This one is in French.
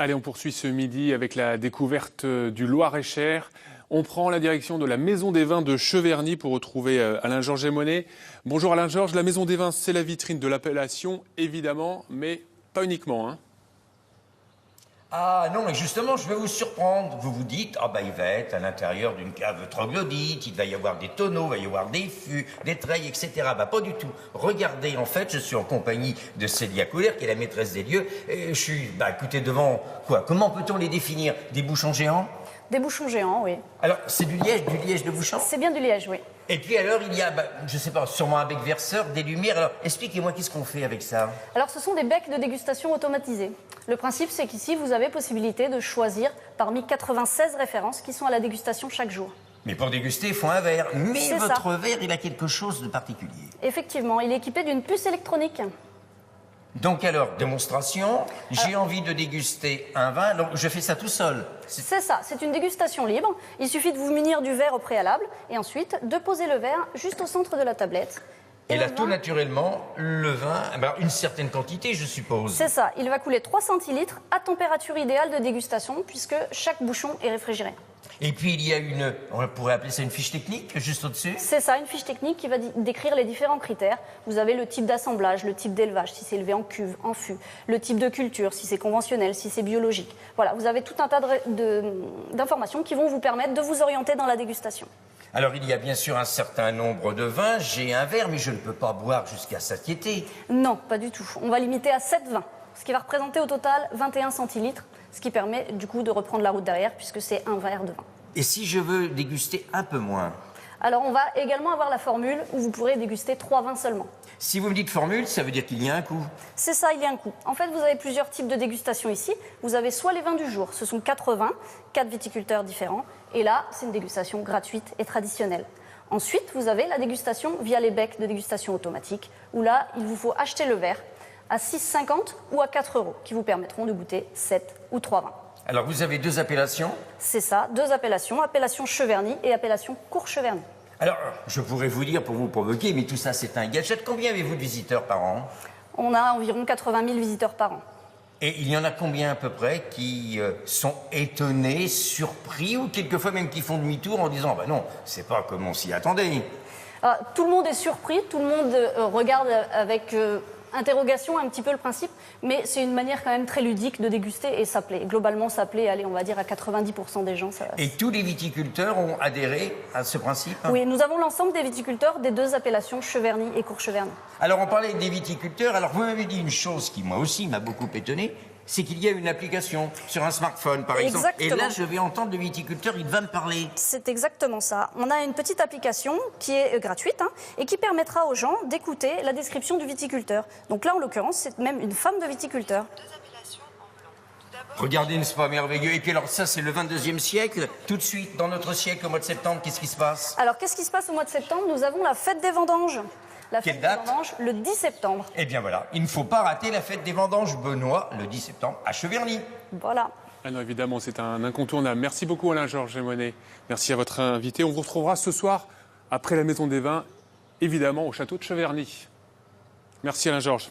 Allez, on poursuit ce midi avec la découverte du Loir-et-Cher. On prend la direction de la Maison des Vins de Cheverny pour retrouver Alain-Georges Aymonnet. Bonjour Alain-Georges, la Maison des Vins, c'est la vitrine de l'appellation, évidemment, mais pas uniquement. Ah non, mais justement, je vais vous surprendre. Vous vous dites, il va être à l'intérieur d'une cave troglodyte, il va y avoir des tonneaux, il va y avoir des fûts, des treilles, etc. Pas du tout. Regardez, en fait, je suis en compagnie de Célia Couler, qui est la maîtresse des lieux, et je suis, écoutez, devant quoi? Comment peut-on les définir? Des bouchons géants? Des bouchons géants, oui. Alors, c'est du liège de bouchon? C'est bien du liège, oui. Et puis alors, il y a, je sais pas, sûrement un bec verseur, des lumières. Alors, expliquez-moi, qu'est-ce qu'on fait avec ça? Alors, ce sont des becs de dégustation automatisés. Le principe, c'est qu'ici, vous avez possibilité de choisir parmi 96 références qui sont à la dégustation chaque jour. Mais pour déguster, il faut un verre. Mais C'est votre ça. verre, il a quelque chose de particulier. Effectivement, il est équipé d'une puce électronique. Donc alors, démonstration, j'ai envie de déguster un vin, donc je fais ça tout seul. C'est ça, c'est une dégustation libre. Il suffit de vous munir du verre au préalable et ensuite de poser le verre juste au centre de la tablette. Et là, le tout vin, naturellement, le vin, une certaine quantité, je suppose. c'est ça, il va couler 3 centilitres à température idéale de dégustation puisque chaque bouchon est réfrigéré. Et puis il y a on pourrait appeler ça une fiche technique, juste au-dessus. C'est ça, une fiche technique qui va décrire les différents critères. Vous avez le type d'assemblage, le type d'élevage, si c'est élevé en cuve, en fût, le type de culture, si c'est conventionnel, si c'est biologique. Voilà, vous avez tout un tas d'informations qui vont vous permettre de vous orienter dans la dégustation. Alors il y a bien sûr un certain nombre de vins, j'ai un verre, mais je ne peux pas boire jusqu'à satiété. Non, pas du tout. On va limiter à 7 vins, ce qui va représenter au total 21 centilitres, ce qui permet du coup de reprendre la route derrière puisque c'est un verre de vin. Et si je veux déguster un peu moins? Alors on va également avoir la formule où vous pourrez déguster 3 vins seulement. Si vous me dites formule, ça veut dire qu'il y a un coût. C'est ça, il y a un coût. En fait, vous avez plusieurs types de dégustation ici. Vous avez soit les vins du jour, ce sont 4 vins, 4 viticulteurs différents. Et là, c'est une dégustation gratuite et traditionnelle. Ensuite, vous avez la dégustation via les becs de dégustation automatique, où là, il vous faut acheter le verre à 6,50 ou à 4 € qui vous permettront de goûter 7 ou 3 vins. Alors vous avez 2 appellations? C'est ça, 2 appellations, appellation Cheverny et appellation Cour-Cheverny. Alors, je pourrais vous dire pour vous provoquer, mais tout ça c'est un gadget. Combien avez-vous de visiteurs par an? On a environ 80 000 visiteurs par an. Et il y en a combien à peu près qui sont étonnés, surpris, ou quelquefois même qui font demi-tour en disant « non, c'est pas comme on s'y attendait ». Tout le monde est surpris, tout le monde regarde avec interrogation un petit peu le principe, mais c'est une manière quand même très ludique de déguster et ça plaît. Globalement, ça plaît, allez, on va dire à 90% des gens. Et tous les viticulteurs ont adhéré à ce principe? Oui, nous avons l'ensemble des viticulteurs des 2 appellations Cheverny et Cour-Cheverny. Alors on parlait des viticulteurs, alors vous m'avez dit une chose qui moi aussi m'a beaucoup étonné, c'est qu'il y a une application sur un smartphone par exemple. Exactement. Et là je vais entendre le viticulteur, il va me parler. C'est exactement ça. On a une petite application qui est gratuite et qui permettra aux gens d'écouter la description du viticulteur. Donc là, en l'occurrence, c'est même une femme de viticulteur. Regardez, n'est-ce pas merveilleux? Et puis alors ça, c'est le 22e siècle. Tout de suite, dans notre siècle, au mois de septembre, qu'est-ce qui se passe? Alors, qu'est-ce qui se passe au mois de septembre? Nous avons la fête des vendanges. La Quelle fête date? des vendanges, le 10 septembre. Eh bien voilà, il ne faut pas rater la fête des vendanges Benoît, le 10 septembre, à Cheverny. Voilà. Ah non, évidemment, c'est un incontournable. Merci beaucoup Alain-Georges Aymonnet. Merci à votre invité. On vous retrouvera ce soir, après la Maison des Vins, évidemment, au château de Cheverny. Merci Alain-Georges.